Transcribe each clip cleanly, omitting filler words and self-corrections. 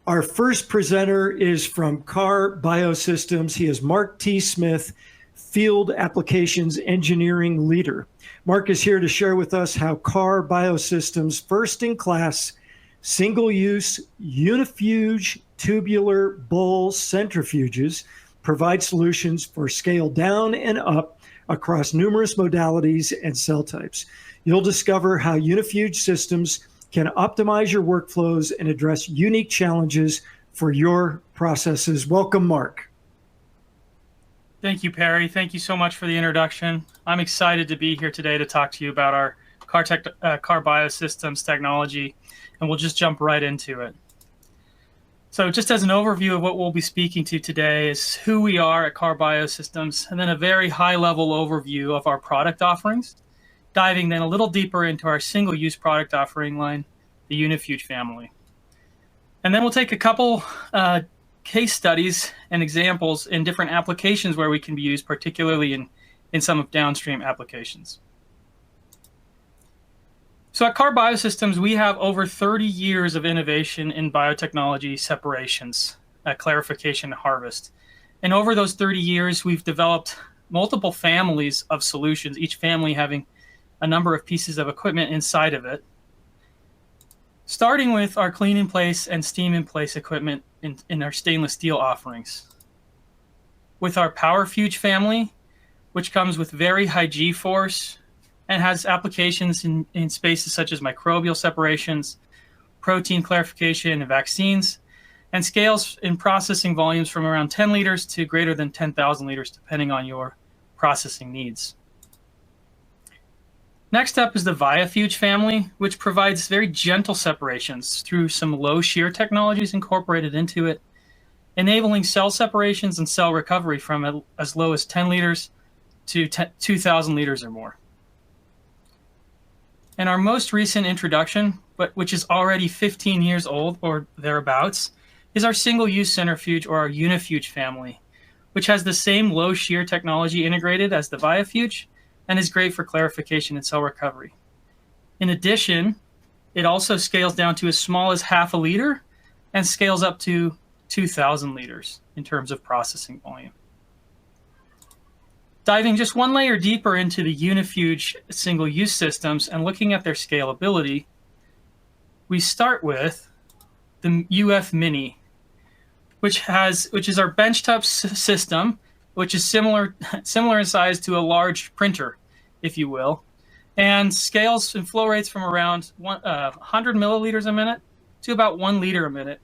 Our first presenter is from CARR Biosystems. He is Mark T. Smith, Field Applications Engineering Leader. Mark is here to share with us how CARR Biosystems' first-in-class, single-use UniFuge tubular bowl centrifuges provide solutions for scale down and up across numerous modalities and cell types. You'll discover how UniFuge systems can optimize your workflows and address unique challenges for your processes. Welcome, Mark. Thank you, Perry. Thank you so much for the introduction. I'm excited to be here today to talk to you about our CARR Biosystems technology, and we'll just jump right into it. So just as an overview of what we'll be speaking to today is who we are at CARR Biosystems, and then a very high-level overview of our product offerings, diving then a little deeper into our single-use product offering line, the UniFuge family. And then we'll take a couple case studies and examples in different applications where we can be used, particularly in some of downstream applications. So at CARR Biosystems, we have over 30 years of innovation in biotechnology separations, clarification, and harvest. And over those 30 years, we've developed multiple families of solutions, each family having a number of pieces of equipment inside of it, starting with our clean in place and steam in place equipment in our stainless steel offerings. With our PowerFuge family, which comes with very high G-force and has applications in spaces such as microbial separations, protein clarification, and vaccines, and scales in processing volumes from around 10 liters to greater than 10,000 liters, depending on your processing needs. Next up is the ViaFuge family, which provides very gentle separations through some low shear technologies incorporated into it, enabling cell separations and cell recovery from as low as 10 liters to 2,000 liters or more. And our most recent introduction, which is already 15 years old or thereabouts, is our single-use centrifuge or our UniFuge family, which has the same low shear technology integrated as the ViaFuge, and is great for clarification and cell recovery. In addition, it also scales down to as small as half a liter and scales up to 2,000 liters in terms of processing volume. Diving just one layer deeper into the UniFuge single-use systems and looking at their scalability, we start with the UF Mini, which is our benchtop system, which is similar in size to a large printer, if you will, and scales and flow rates from around 100 milliliters a minute to about 1 liter a minute,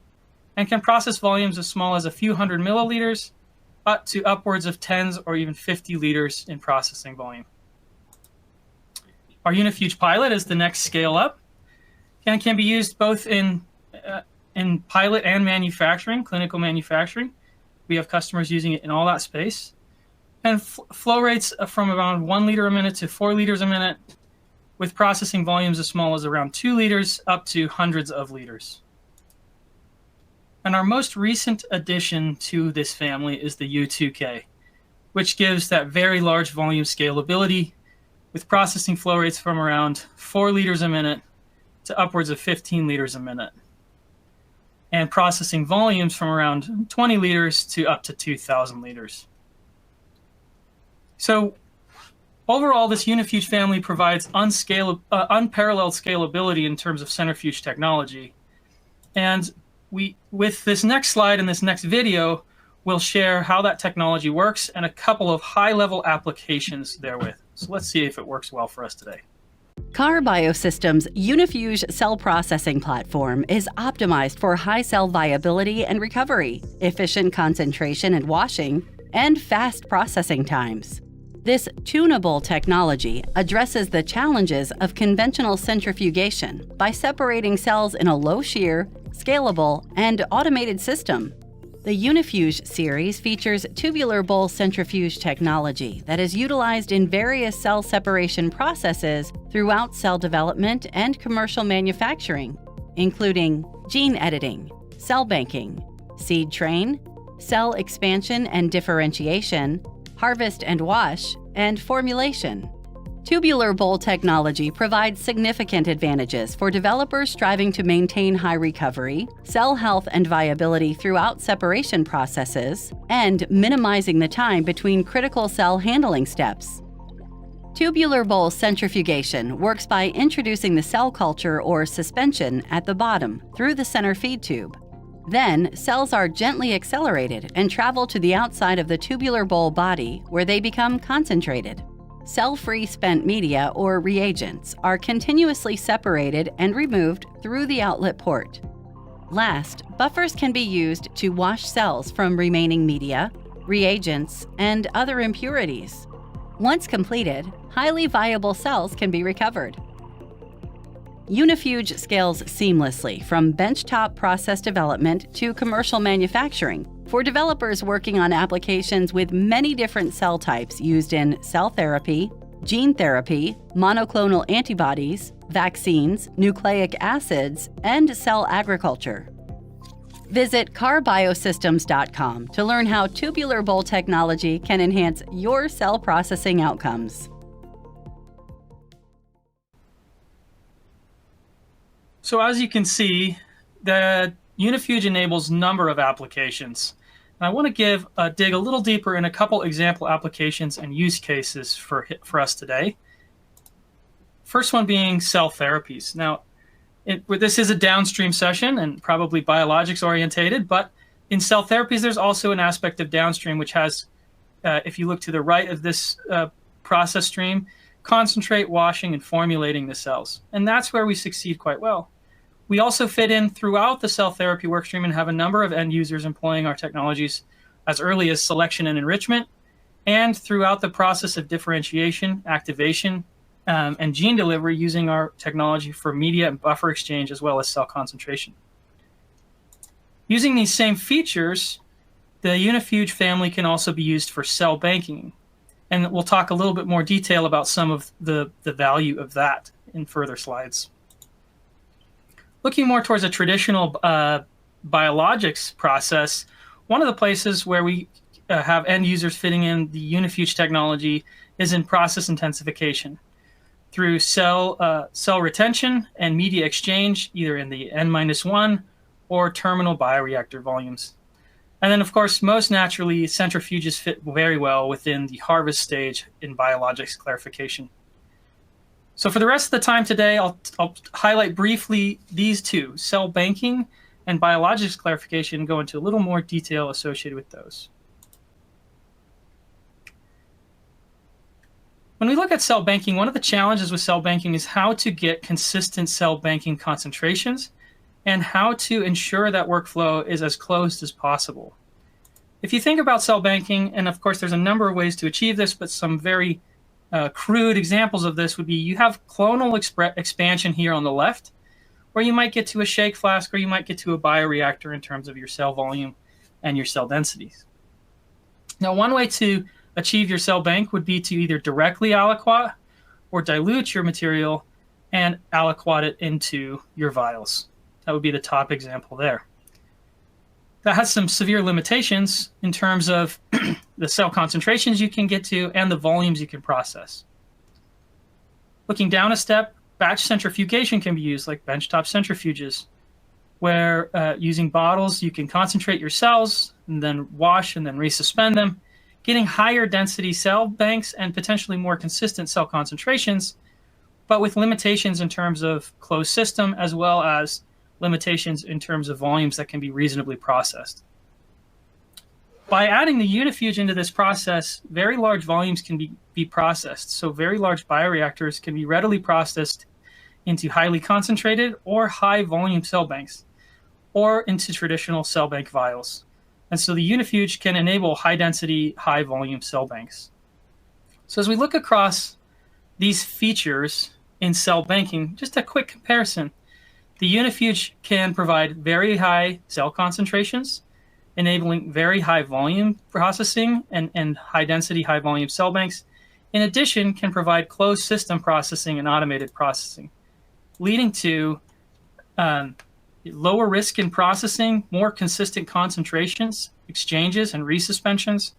and can process volumes as small as a few hundred milliliters up to upwards of tens or even 50 liters in processing volume. Our UniFuge Pilot is the next scale up and can be used both in pilot and manufacturing, clinical manufacturing. We have customers using it in all that space. And flow rates from around 1 liter a minute to 4 liters a minute, with processing volumes as small as around 2 liters up to hundreds of liters. And our most recent addition to this family is the U2K, which gives that very large volume scalability with processing flow rates from around 4 liters a minute to upwards of 15 liters a minute, and processing volumes from around 20 liters to up to 2,000 liters. So overall, this UniFuge family provides unparalleled scalability in terms of centrifuge technology. And with this next slide and this next video, we'll share how that technology works and a couple of high-level applications therewith. So let's see if it works well for us today. CARR Biosystems' UniFuge cell processing platform is optimized for high cell viability and recovery, efficient concentration and washing, and fast processing times. This tunable technology addresses the challenges of conventional centrifugation by separating cells in a low-shear, scalable, and automated system. The UniFuge series features tubular bowl centrifuge technology that is utilized in various cell separation processes throughout cell development and commercial manufacturing, including gene editing, cell banking, seed train, cell expansion and differentiation, harvest and wash, and formulation. Tubular bowl technology provides significant advantages for developers striving to maintain high recovery, cell health and viability throughout separation processes, and minimizing the time between critical cell handling steps. Tubular bowl centrifugation works by introducing the cell culture or suspension at the bottom through the center feed tube. Then, cells are gently accelerated and travel to the outside of the tubular bowl body where they become concentrated. Cell-free spent media or reagents are continuously separated and removed through the outlet port. Last, buffers can be used to wash cells from remaining media, reagents, and other impurities. Once completed, highly viable cells can be recovered. UniFuge scales seamlessly from benchtop process development to commercial manufacturing for developers working on applications with many different cell types used in cell therapy, gene therapy, monoclonal antibodies, vaccines, nucleic acids, and cell agriculture. Visit CARRBiosystems.com to learn how tubular bowl technology can enhance your cell processing outcomes. So as you can see, the UniFuge enables a number of applications. And I want to dig a little deeper in a couple example applications and use cases for us today. First one being cell therapies. Now, this is a downstream session and probably biologics orientated, but in cell therapies, there's also an aspect of downstream which has, if you look to the right of this process stream, concentrate, washing, and formulating the cells. And that's where we succeed quite well. We also fit in throughout the cell therapy workstream and have a number of end users employing our technologies as early as selection and enrichment, and throughout the process of differentiation, activation, and gene delivery using our technology for media and buffer exchange as well as cell concentration. Using these same features, the UniFuge family can also be used for cell banking. And we'll talk a little bit more detail about some of the value of that in further slides. Looking more towards a traditional biologics process, one of the places where we have end users fitting in the UniFuge technology is in process intensification through cell retention and media exchange, either in the N-1 or terminal bioreactor volumes. And then, of course, most naturally, centrifuges fit very well within the harvest stage in biologics clarification. So for the rest of the time today, I'll highlight briefly these two, cell banking and biologics clarification, and go into a little more detail associated with those. When we look at cell banking, one of the challenges with cell banking is how to get consistent cell banking concentrations and how to ensure that workflow is as closed as possible. If you think about cell banking, and of course there's a number of ways to achieve this, but some very crude examples of this would be you have clonal expansion here on the left, where you might get to a shake flask or you might get to a bioreactor in terms of your cell volume and your cell densities. Now, one way to achieve your cell bank would be to either directly aliquot or dilute your material and aliquot it into your vials. That would be the top example there. That has some severe limitations in terms of the cell concentrations you can get to and the volumes you can process. Looking down a step, batch centrifugation can be used, like benchtop centrifuges, where using bottles you can concentrate your cells and then wash and then resuspend them, getting higher density cell banks and potentially more consistent cell concentrations, but with limitations in terms of closed system as well as limitations in terms of volumes that can be reasonably processed. By adding the UniFuge into this process, very large volumes can be processed. So very large bioreactors can be readily processed into highly concentrated or high volume cell banks, or into traditional cell bank vials. And so the UniFuge can enable high density, high volume cell banks. So as we look across these features in cell banking, just a quick comparison. The UniFuge can provide very high cell concentrations, enabling very high volume processing and high density, high volume cell banks. In addition, can provide closed system processing and automated processing, leading to lower risk in processing, more consistent concentrations, exchanges, and resuspensions,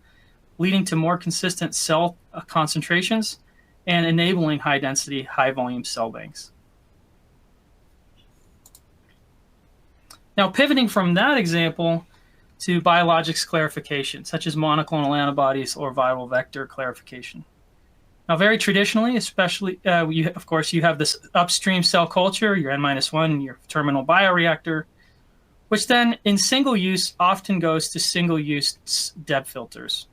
leading to more consistent cell concentrations, and enabling high-density, high-volume cell banks. Now, pivoting from that example to biologics clarification, such as monoclonal antibodies or viral vector clarification. Now, very traditionally, especially, of course, you have this upstream cell culture, your N-1, your terminal bioreactor, which then in single use often goes to single use depth filters.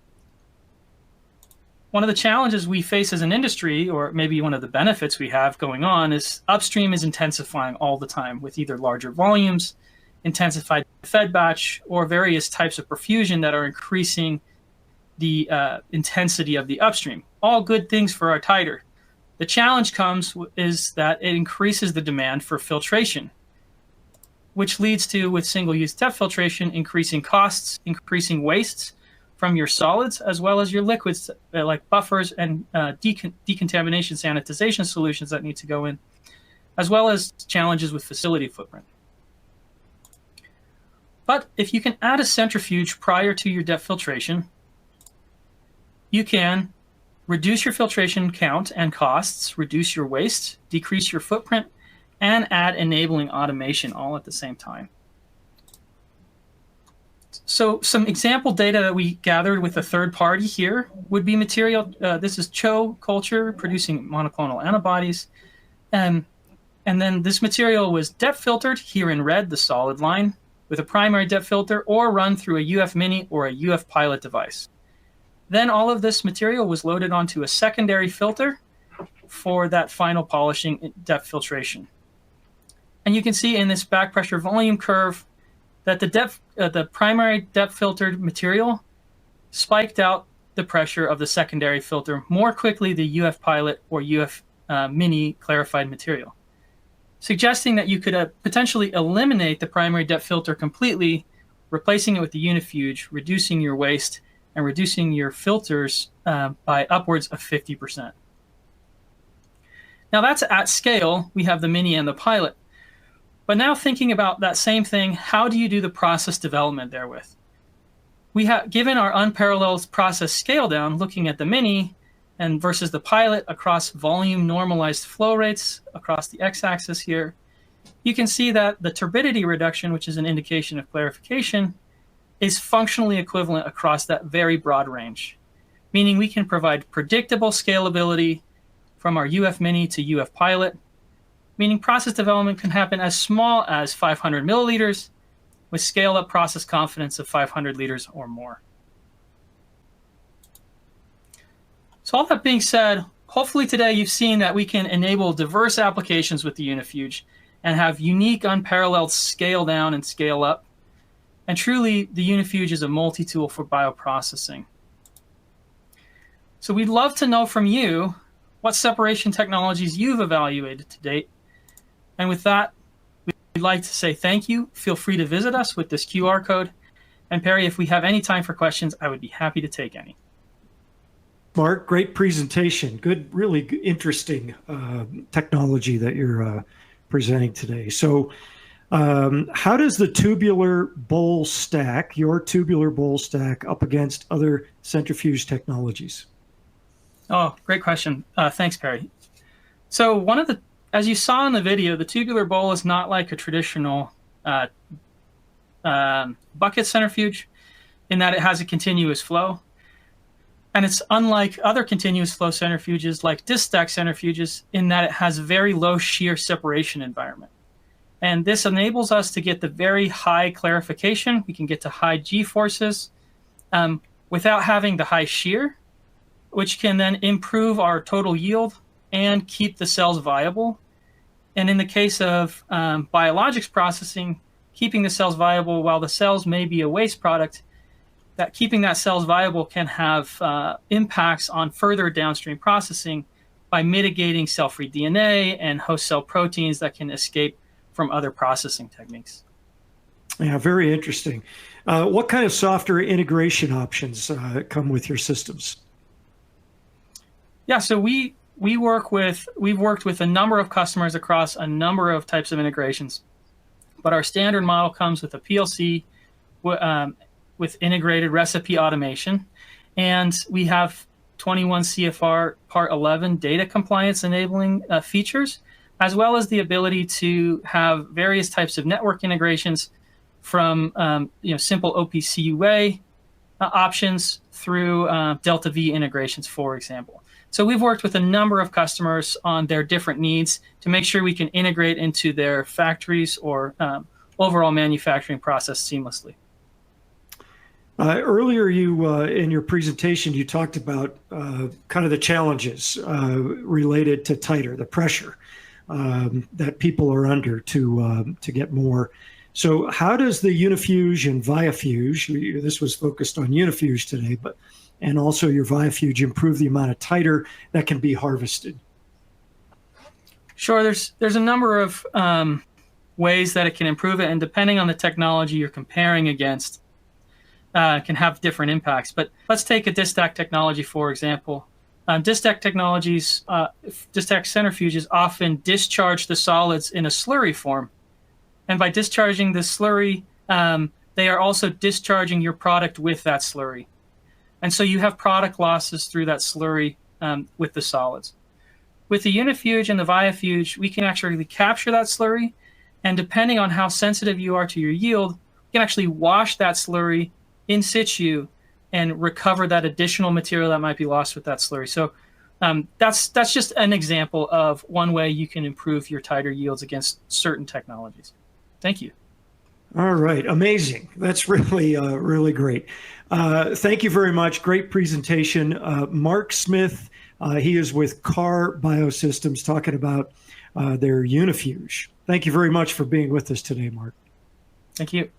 One of the challenges we face as an industry, or maybe one of the benefits we have going on, is upstream is intensifying all the time with either larger volumes, intensified fed batch, or various types of perfusion that are increasing the intensity of the upstream. All good things for our titer. The challenge is that it increases the demand for filtration, which leads to, with single-use depth filtration, increasing costs, increasing wastes from your solids, as well as your liquids, like buffers and decontamination sanitization solutions that need to go in, as well as challenges with facility footprint. But if you can add a centrifuge prior to your depth filtration, you can reduce your filtration count and costs, reduce your waste, decrease your footprint, and add enabling automation all at the same time. So some example data that we gathered with a third party here would be material. This is CHO culture producing monoclonal antibodies. And then this material was depth filtered, here in red, the solid line, with a primary depth filter, or run through a UF Mini or a UF pilot device. Then all of this material was loaded onto a secondary filter for that final polishing depth filtration. And you can see in this back pressure volume curve that the primary depth filtered material spiked out the pressure of the secondary filter more quickly than UF pilot or UF Mini clarified material, suggesting that you could potentially eliminate the primary depth filter completely, replacing it with the UniFuge, reducing your waste, and reducing your filters by upwards of 50%. Now that's at scale. We have the Mini and the pilot. But now thinking about that same thing, how do you do the process development therewith? We have, given our unparalleled process scale down, looking at the Mini and versus the pilot across volume normalized flow rates across the x-axis here, you can see that the turbidity reduction, which is an indication of clarification, is functionally equivalent across that very broad range, meaning we can provide predictable scalability from our UF Mini to UF pilot, meaning process development can happen as small as 500 milliliters with scale-up process confidence of 500 liters or more. So all that being said, hopefully today you've seen that we can enable diverse applications with the UniFuge and have unique, unparalleled scale down and scale up. And truly, the UniFuge is a multi-tool for bioprocessing. So we'd love to know from you what separation technologies you've evaluated to date. And with that, we'd like to say thank you. Feel free to visit us with this QR code. And Perry, if we have any time for questions, I would be happy to take any. Mark, great presentation. Good, really interesting technology that you're presenting today. So how does the tubular bowl stack, your tubular bowl stack, up against other centrifuge technologies? Oh, great question. Thanks, Perry. So as you saw in the video, the tubular bowl is not like a traditional bucket centrifuge in that it has a continuous flow. And it's unlike other continuous flow centrifuges like disc stack centrifuges in that it has a very low shear separation environment. And this enables us to get the very high clarification. We can get to high G forces without having the high shear, which can then improve our total yield and keep the cells viable. And in the case of biologics processing, keeping the cells viable while the cells may be a waste product, that keeping that cells viable can have impacts on further downstream processing by mitigating cell-free DNA and host cell proteins that can escape from other processing techniques. Yeah, very interesting. What kind of software integration options come with your systems? Yeah, so we've worked with a number of customers across a number of types of integrations, but our standard model comes with a PLC with integrated recipe automation, and we have 21 CFR Part 11 data compliance enabling features, as well as the ability to have various types of network integrations from simple OPC-UA options through Delta V integrations, for example. So we've worked with a number of customers on their different needs to make sure we can integrate into their factories or overall manufacturing process seamlessly. Earlier, in your presentation, you talked about kind of the challenges related to titer, the pressure that people are under to get more. So how does the UniFuge and ViaFuge, this was focused on UniFuge today, and also your ViaFuge, improve the amount of titer that can be harvested? Sure, there's a number of ways that it can improve it, and depending on the technology you're comparing against, can have different impacts. But let's take a disk stack technology, for example. Disk stack technologies, disk stack centrifuges often discharge the solids in a slurry form. And by discharging the slurry, they are also discharging your product with that slurry. And so you have product losses through that slurry with the solids. With the UniFuge and the ViaFuge, we can actually capture that slurry, and depending on how sensitive you are to your yield, we can actually wash that slurry in situ and recover that additional material that might be lost with that slurry. So that's just an example of one way you can improve your titer yields against certain technologies. Thank you. All right, amazing. That's really, really great. Thank you very much. Great presentation. Mark Smith, he is with CARR Biosystems talking about their UniFuge. Thank you very much for being with us today, Mark. Thank you.